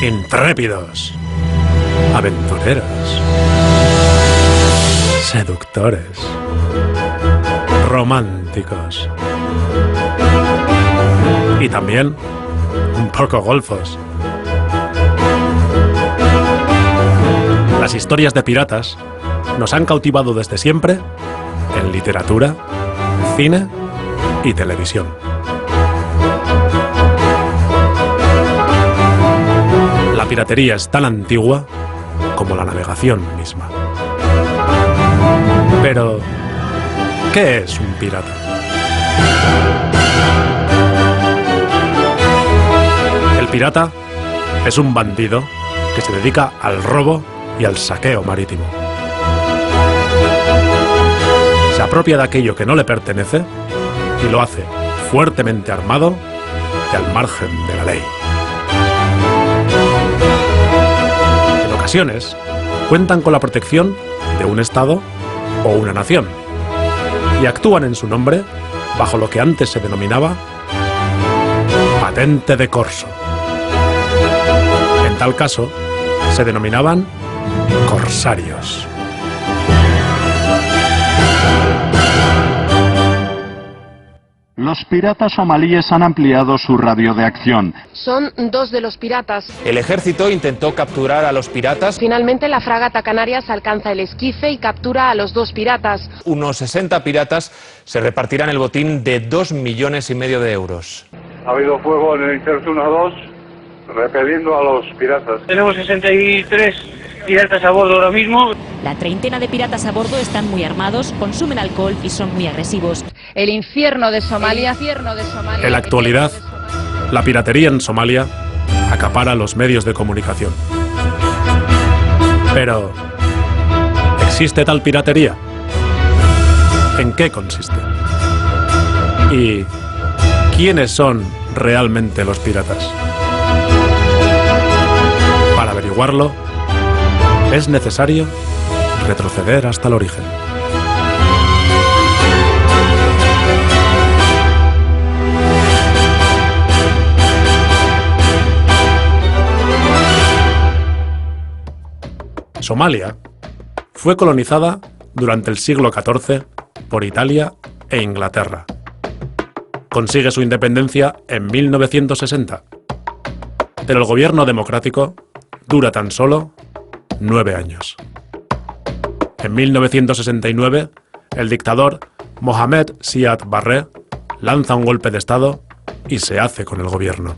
intrépidos, aventureros, seductores, románticos y también un poco golfos. Las historias de piratas nos han cautivado desde siempre en literatura, cine y televisión. La piratería es tan antigua como la navegación misma. Pero, ¿qué es un pirata? El pirata es un bandido que se dedica al robo y al saqueo marítimo. Se apropia de aquello que no le pertenece y lo hace fuertemente armado y al margen de la ley. En ocasiones, cuentan con la protección de un Estado o una nación y actúan en su nombre bajo lo que antes se denominaba patente de corso. En tal caso, se denominaban corsarios. Los piratas somalíes han ampliado su radio de acción. Son 2 de los piratas. El ejército intentó capturar a los piratas. Finalmente la fragata Canarias alcanza el esquife y captura a los 2 piratas. Unos 60 piratas se repartirán el botín de 2,5 millones de euros. Ha habido fuego en el Interce 1-2, repeliendo a los piratas. Tenemos 63 piratas a bordo ahora mismo. La treintena de piratas a bordo están muy armados, consumen alcohol y son muy agresivos. El infierno de Somalia. En la actualidad, la piratería en Somalia acapara los medios de comunicación. Pero, ¿existe tal piratería? ¿En qué consiste? ¿Y quiénes son realmente los piratas? Para averiguarlo, es necesario retroceder hasta el origen. Somalia fue colonizada durante el siglo XIV por Italia e Inglaterra. Consigue su independencia en 1960, pero el gobierno democrático dura tan solo 9 años. En 1969, el dictador Mohamed Siad Barre lanza un golpe de Estado y se hace con el gobierno.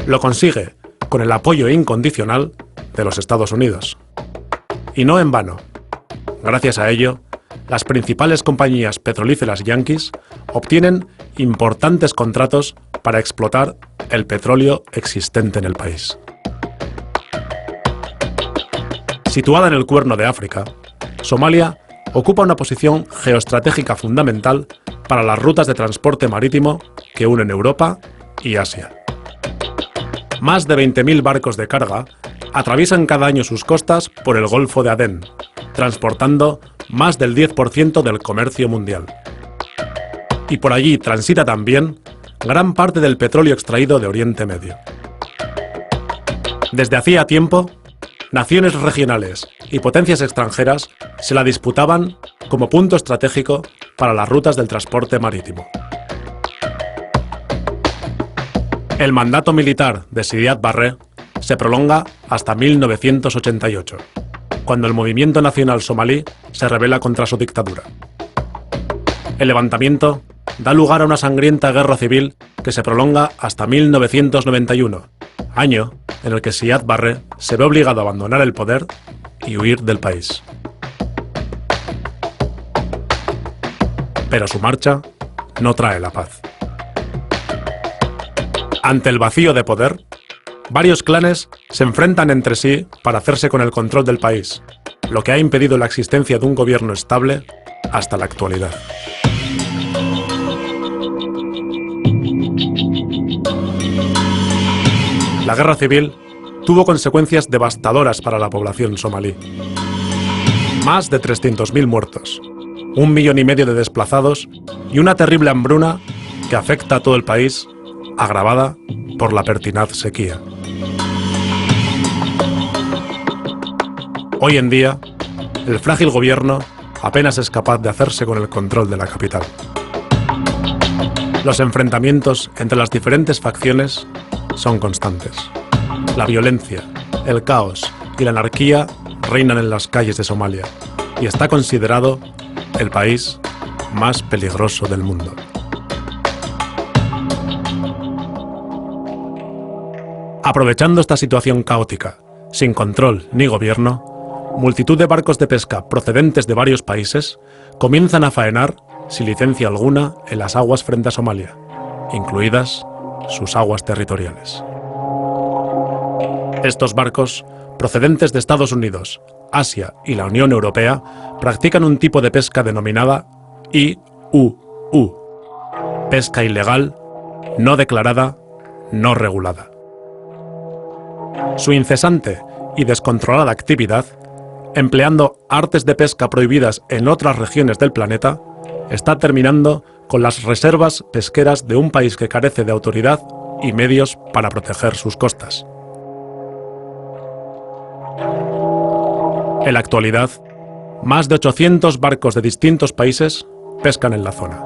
Lo consigue con el apoyo incondicional de los Estados Unidos. Y no en vano. Gracias a ello, las principales compañías petrolíferas yanquis obtienen importantes contratos para explotar el petróleo existente en el país. Situada en el Cuerno de África, Somalia ocupa una posición geoestratégica fundamental para las rutas de transporte marítimo que unen Europa y Asia. Más de 20.000 barcos de carga atraviesan cada año sus costas por el Golfo de Adén, transportando más del 10% del comercio mundial. Y por allí transita también gran parte del petróleo extraído de Oriente Medio. Desde hacía tiempo, naciones regionales y potencias extranjeras se la disputaban como punto estratégico para las rutas del transporte marítimo. El mandato militar de Siad Barre se prolonga hasta 1988, cuando el movimiento nacional somalí se rebela contra su dictadura. El levantamiento da lugar a una sangrienta guerra civil que se prolonga hasta 1991, año en el que Siad Barre se ve obligado a abandonar el poder y huir del país. Pero su marcha no trae la paz. Ante el vacío de poder, varios clanes se enfrentan entre sí para hacerse con el control del país, lo que ha impedido la existencia de un gobierno estable hasta la actualidad. La guerra civil tuvo consecuencias devastadoras para la población somalí. Más de 300.000 muertos, 1,5 millones de desplazados y una terrible hambruna que afecta a todo el país, agravada por la pertinaz sequía. Hoy en día, el frágil gobierno apenas es capaz de hacerse con el control de la capital. Los enfrentamientos entre las diferentes facciones son constantes. La violencia, el caos y la anarquía reinan en las calles de Somalia y está considerado el país más peligroso del mundo. Aprovechando esta situación caótica, sin control ni gobierno, multitud de barcos de pesca procedentes de varios países comienzan a faenar sin licencia alguna en las aguas frente a Somalia, incluidas sus aguas territoriales. Estos barcos, procedentes de Estados Unidos, Asia y la Unión Europea, practican un tipo de pesca denominada IUU, pesca ilegal, no declarada, no regulada. Su incesante y descontrolada actividad, empleando artes de pesca prohibidas en otras regiones del planeta, está terminando con las reservas pesqueras de un país que carece de autoridad y medios para proteger sus costas. En la actualidad, más de 800 barcos de distintos países pescan en la zona.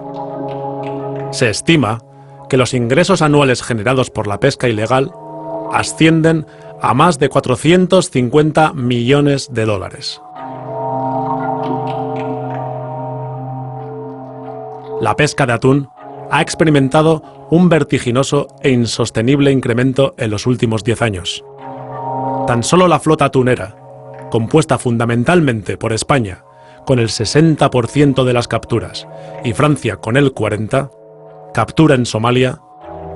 Se estima que los ingresos anuales generados por la pesca ilegal ascienden a más de 450 millones de dólares. La pesca de atún ha experimentado un vertiginoso e insostenible incremento en los últimos 10 años. Tan solo la flota atunera, compuesta fundamentalmente por España, con el 60% de las capturas, y Francia con el 40%, captura en Somalia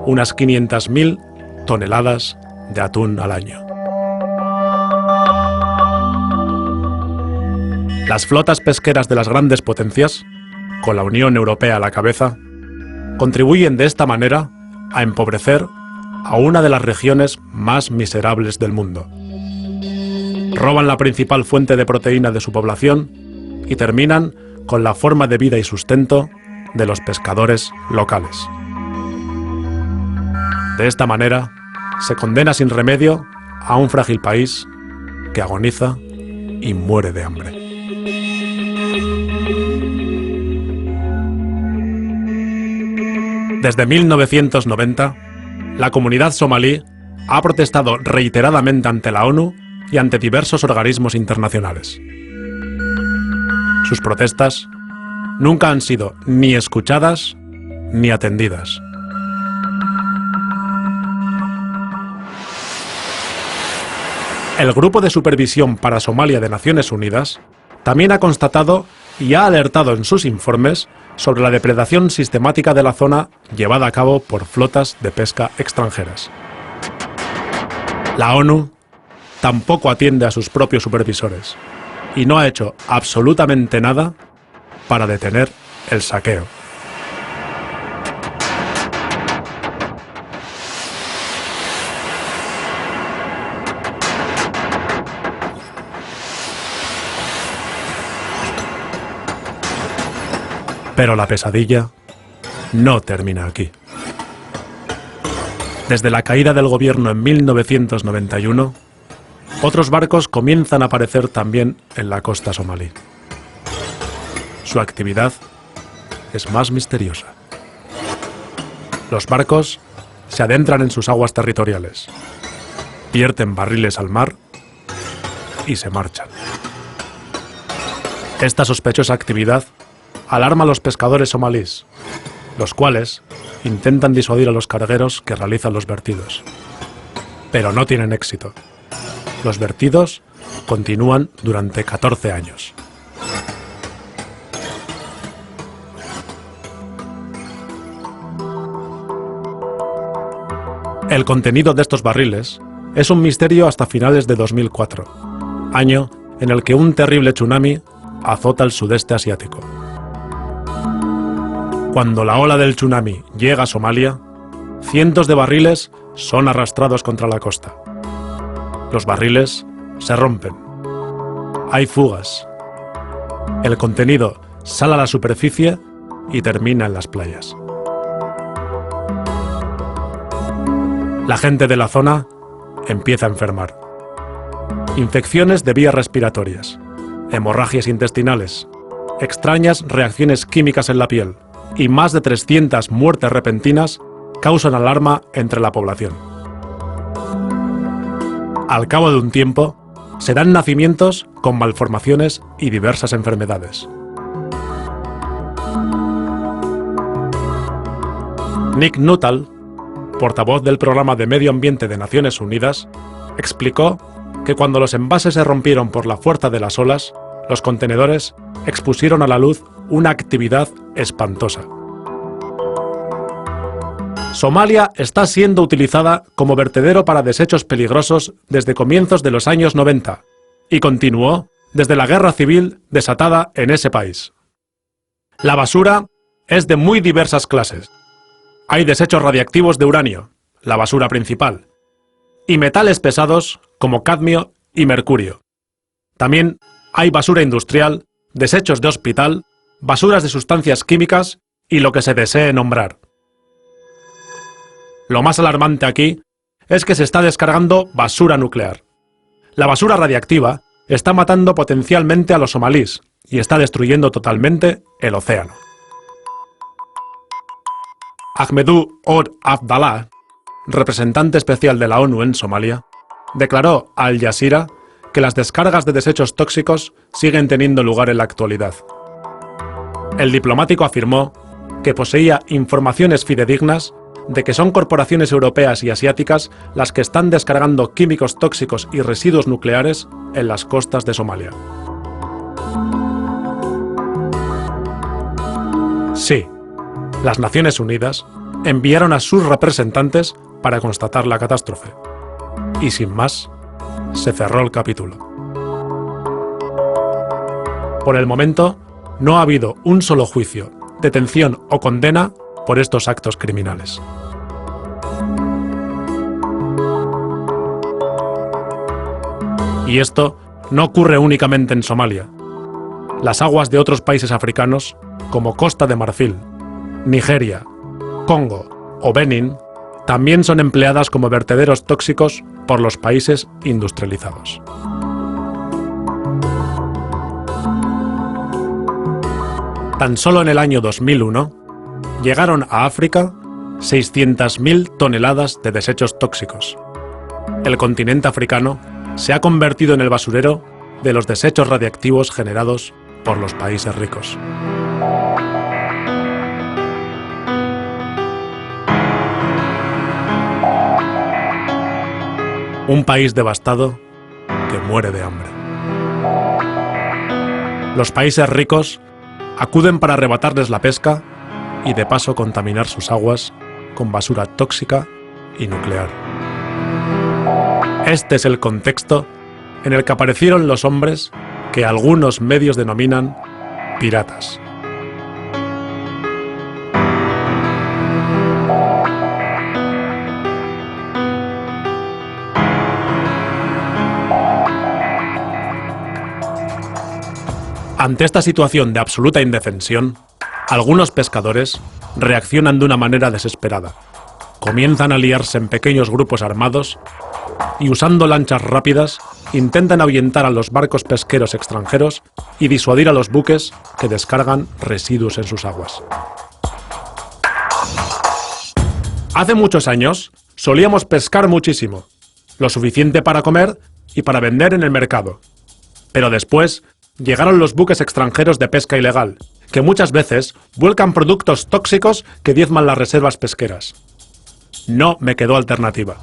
unas 500.000 toneladas de atún al año. Las flotas pesqueras de las grandes potencias, con la Unión Europea a la cabeza, contribuyen de esta manera a empobrecer a una de las regiones más miserables del mundo. Roban la principal fuente de proteína de su población y terminan con la forma de vida y sustento de los pescadores locales. De esta manera, se condena sin remedio a un frágil país que agoniza y muere de hambre. Desde 1990, la comunidad somalí ha protestado reiteradamente ante la ONU y ante diversos organismos internacionales. Sus protestas nunca han sido ni escuchadas ni atendidas. El Grupo de Supervisión para Somalia de Naciones Unidas también ha constatado y ha alertado en sus informes sobre la depredación sistemática de la zona llevada a cabo por flotas de pesca extranjeras. La ONU tampoco atiende a sus propios supervisores y no ha hecho absolutamente nada para detener el saqueo. Pero la pesadilla no termina aquí. Desde la caída del gobierno en 1991, otros barcos comienzan a aparecer también en la costa somalí. Su actividad es más misteriosa. Los barcos se adentran en sus aguas territoriales, vierten barriles al mar y se marchan. Esta sospechosa actividad alarma a los pescadores somalíes, los cuales intentan disuadir a los cargueros que realizan los vertidos. Pero no tienen éxito. Los vertidos continúan durante 14 años. El contenido de estos barriles es un misterio hasta finales de 2004, año en el que un terrible tsunami azota el sudeste asiático. Cuando la ola del tsunami llega a Somalia, cientos de barriles son arrastrados contra la costa. Los barriles se rompen. Hay fugas. El contenido sale a la superficie y termina en las playas. La gente de la zona empieza a enfermar. infecciones de vías respiratorias, hemorragias intestinales, extrañas reacciones químicas en la piel y más de 300 muertes repentinas causan alarma entre la población. Al cabo de un tiempo, se dan nacimientos con malformaciones y diversas enfermedades. Nick Nuttall, portavoz del Programa de Medio Ambiente de Naciones Unidas, explicó que cuando los envases se rompieron por la fuerza de las olas, los contenedores expusieron a la luz una actividad espantosa. Somalia está siendo utilizada como vertedero para desechos peligrosos desde comienzos de los años 90 y continuó desde la guerra civil desatada en ese país. La basura es de muy diversas clases. Hay desechos radiactivos de uranio, la basura principal, y metales pesados como cadmio y mercurio. También hay basura industrial, desechos de hospital, basuras de sustancias químicas y lo que se desee nombrar. Lo más alarmante aquí es que se está descargando basura nuclear. La basura radiactiva está matando potencialmente a los somalíes y está destruyendo totalmente el océano. Ahmedou Ould Abdallah, representante especial de la ONU en Somalia, declaró a Al Jazeera que las descargas de desechos tóxicos siguen teniendo lugar en la actualidad. El diplomático afirmó que poseía informaciones fidedignas de que son corporaciones europeas y asiáticas las que están descargando químicos tóxicos y residuos nucleares en las costas de Somalia. Sí, las Naciones Unidas enviaron a sus representantes para constatar la catástrofe. Y sin más, se cerró el capítulo. Por el momento, no ha habido un solo juicio, detención o condena por estos actos criminales. Y esto no ocurre únicamente en Somalia. Las aguas de otros países africanos, como Costa de Marfil, Nigeria, Congo o Benín, también son empleadas como vertederos tóxicos por los países industrializados. Tan solo en el año 2001, llegaron a África 600.000 toneladas de desechos tóxicos. El continente africano se ha convertido en el basurero de los desechos radiactivos generados por los países ricos. Un país devastado que muere de hambre. Los países ricos acuden para arrebatarles la pesca y de paso contaminar sus aguas con basura tóxica y nuclear. Este es el contexto en el que aparecieron los hombres que algunos medios denominan piratas. Ante esta situación de absoluta indefensión, algunos pescadores reaccionan de una manera desesperada. Comienzan a liarse en pequeños grupos armados y, usando lanchas rápidas, intentan ahuyentar a los barcos pesqueros extranjeros y disuadir a los buques que descargan residuos en sus aguas. Hace muchos años solíamos pescar muchísimo, lo suficiente para comer y para vender en el mercado. Pero después llegaron los buques extranjeros de pesca ilegal, que muchas veces vuelcan productos tóxicos que diezman las reservas pesqueras. No me quedó alternativa.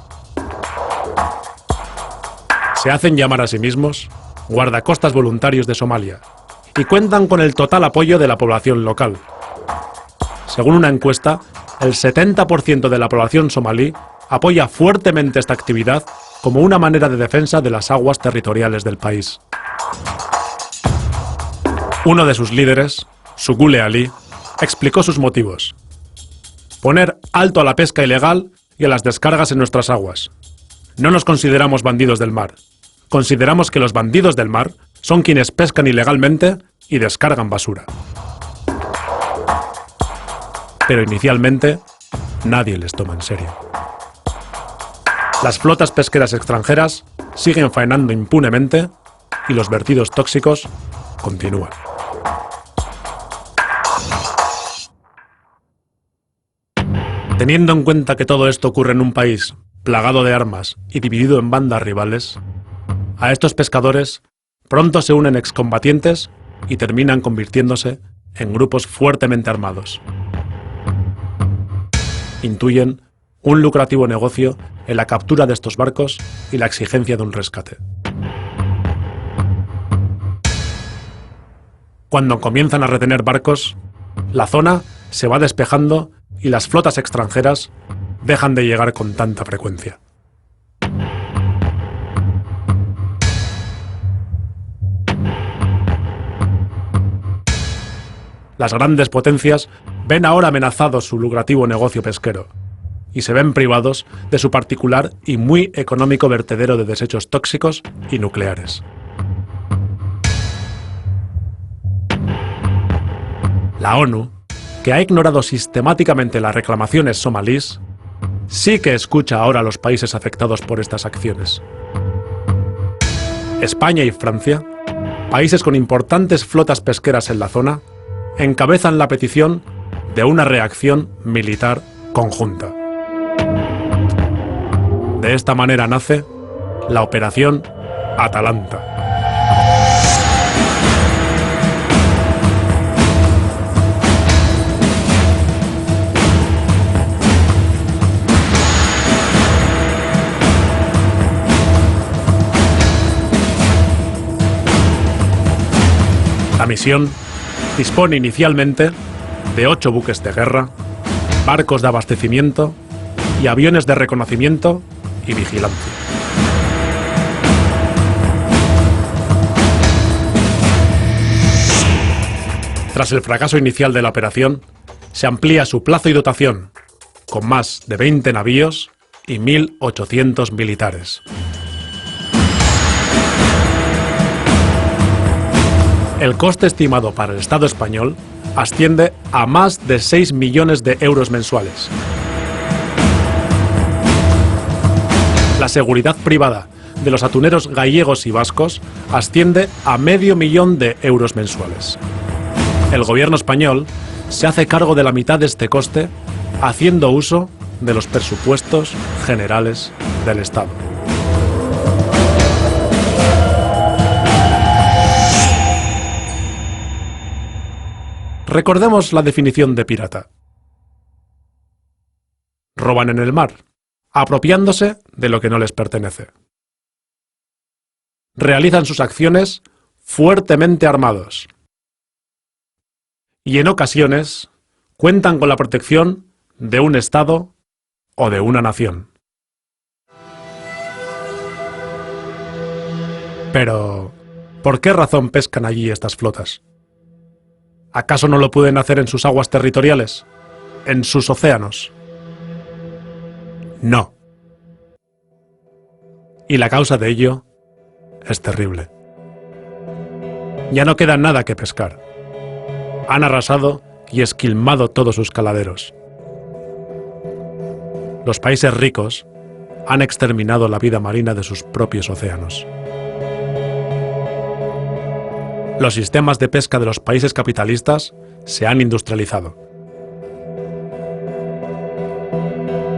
Se hacen llamar a sí mismos guardacostas voluntarios de Somalia y cuentan con el total apoyo de la población local. Según una encuesta, el 70% de la población somalí apoya fuertemente esta actividad como una manera de defensa de las aguas territoriales del país. Uno de sus líderes, Sugule Ali, explicó sus motivos. Poner alto a la pesca ilegal y a las descargas en nuestras aguas. No nos consideramos bandidos del mar. Consideramos que los bandidos del mar son quienes pescan ilegalmente y descargan basura. Pero inicialmente, nadie les toma en serio. Las flotas pesqueras extranjeras siguen faenando impunemente y los vertidos tóxicos continúan. Teniendo en cuenta que todo esto ocurre en un país plagado de armas y dividido en bandas rivales, a estos pescadores pronto se unen excombatientes y terminan convirtiéndose en grupos fuertemente armados. Intuyen un lucrativo negocio en la captura de estos barcos y la exigencia de un rescate. Cuando comienzan a retener barcos, la zona se va despejando y las flotas extranjeras dejan de llegar con tanta frecuencia. Las grandes potencias ven ahora amenazado su lucrativo negocio pesquero y se ven privados de su particular y muy económico vertedero de desechos tóxicos y nucleares. La ONU, que ha ignorado sistemáticamente las reclamaciones somalíes, sí que escucha ahora a los países afectados por estas acciones. España y Francia, países con importantes flotas pesqueras en la zona, encabezan la petición de una reacción militar conjunta. De esta manera nace la Operación Atalanta. La misión dispone inicialmente de 8 buques de guerra, barcos de abastecimiento y aviones de reconocimiento y vigilancia. Tras el fracaso inicial de la operación, se amplía su plazo y dotación, con más de 20 navíos y 1.800 militares. El coste estimado para el Estado español asciende a más de 6 millones de euros mensuales. La seguridad privada de los atuneros gallegos y vascos asciende a medio millón de euros mensuales. El gobierno español se hace cargo de la mitad de este coste haciendo uso de los presupuestos generales del Estado. Recordemos la definición de pirata. Roban en el mar, apropiándose de lo que no les pertenece. Realizan sus acciones fuertemente armados. Y en ocasiones cuentan con la protección de un Estado o de una nación. Pero, ¿por qué razón pescan allí estas flotas? ¿Acaso no lo pueden hacer en sus aguas territoriales? ¿En sus océanos? No. Y la causa de ello es terrible. Ya no queda nada que pescar. Han arrasado y esquilmado todos sus caladeros. Los países ricos han exterminado la vida marina de sus propios océanos. Los sistemas de pesca de los países capitalistas se han industrializado.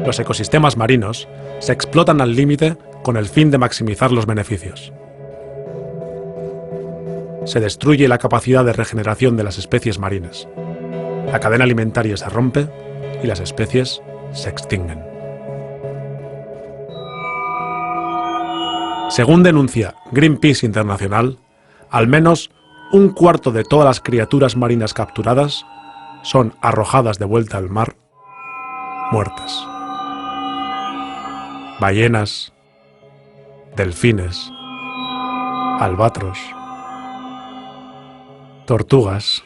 Los ecosistemas marinos se explotan al límite con el fin de maximizar los beneficios. Se destruye la capacidad de regeneración de las especies marinas. La cadena alimentaria se rompe y las especies se extinguen. Según denuncia Greenpeace Internacional, al menos un cuarto de todas las criaturas marinas capturadas son arrojadas de vuelta al mar, muertas. Ballenas, delfines, albatros, tortugas,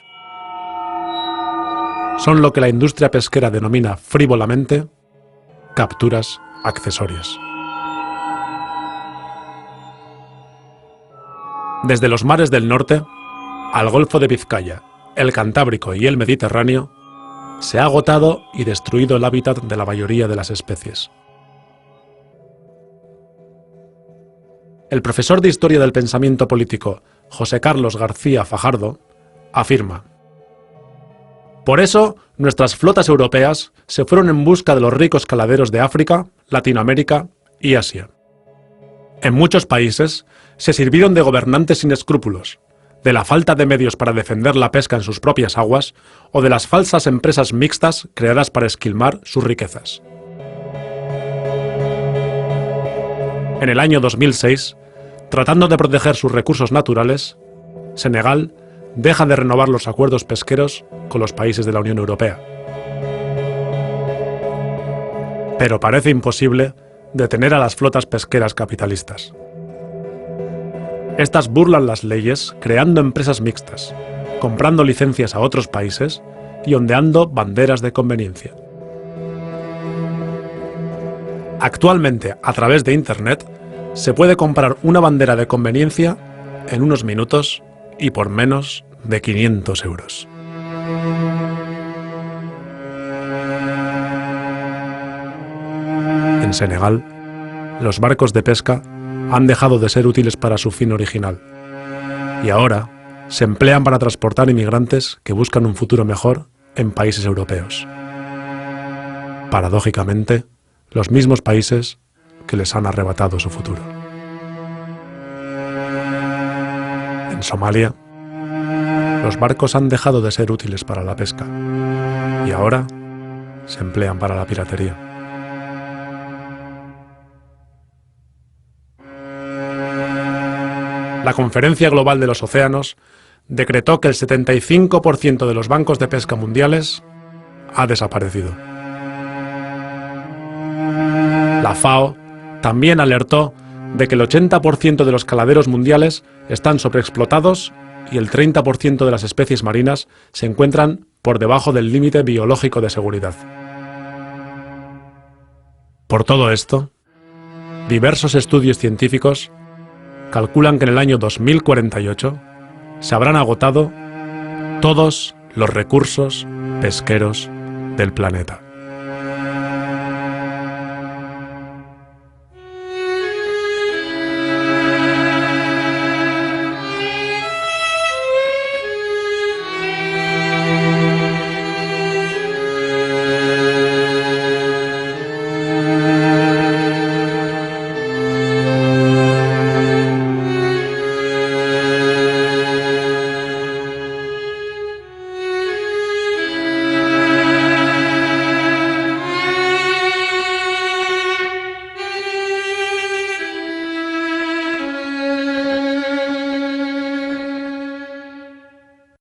son lo que la industria pesquera denomina frívolamente capturas accesorias. Desde los mares del norte al Golfo de Vizcaya, el Cantábrico y el Mediterráneo, se ha agotado y destruido el hábitat de la mayoría de las especies. El profesor de Historia del Pensamiento Político José Carlos García Fajardo afirma: por eso, nuestras flotas europeas se fueron en busca de los ricos caladeros de África, Latinoamérica y Asia. En muchos países se sirvieron de gobernantes sin escrúpulos, de la falta de medios para defender la pesca en sus propias aguas o de las falsas empresas mixtas creadas para esquilmar sus riquezas. En el año 2006, tratando de proteger sus recursos naturales, Senegal deja de renovar los acuerdos pesqueros con los países de la Unión Europea. Pero parece imposible detener a las flotas pesqueras capitalistas. Estas burlan las leyes creando empresas mixtas, comprando licencias a otros países y ondeando banderas de conveniencia. Actualmente, a través de Internet, se puede comprar una bandera de conveniencia en unos minutos y por menos de 500 euros. En Senegal, los barcos de pesca han dejado de ser útiles para su fin original y ahora se emplean para transportar inmigrantes que buscan un futuro mejor en países europeos. Paradójicamente, los mismos países que les han arrebatado su futuro. En Somalia, los barcos han dejado de ser útiles para la pesca y ahora se emplean para la piratería. La Conferencia Global de los Océanos decretó que el 75% de los bancos de pesca mundiales ha desaparecido. La FAO también alertó de que el 80% de los caladeros mundiales están sobreexplotados y el 30% de las especies marinas se encuentran por debajo del límite biológico de seguridad. Por todo esto, diversos estudios científicos calculan que en el año 2048 se habrán agotado todos los recursos pesqueros del planeta.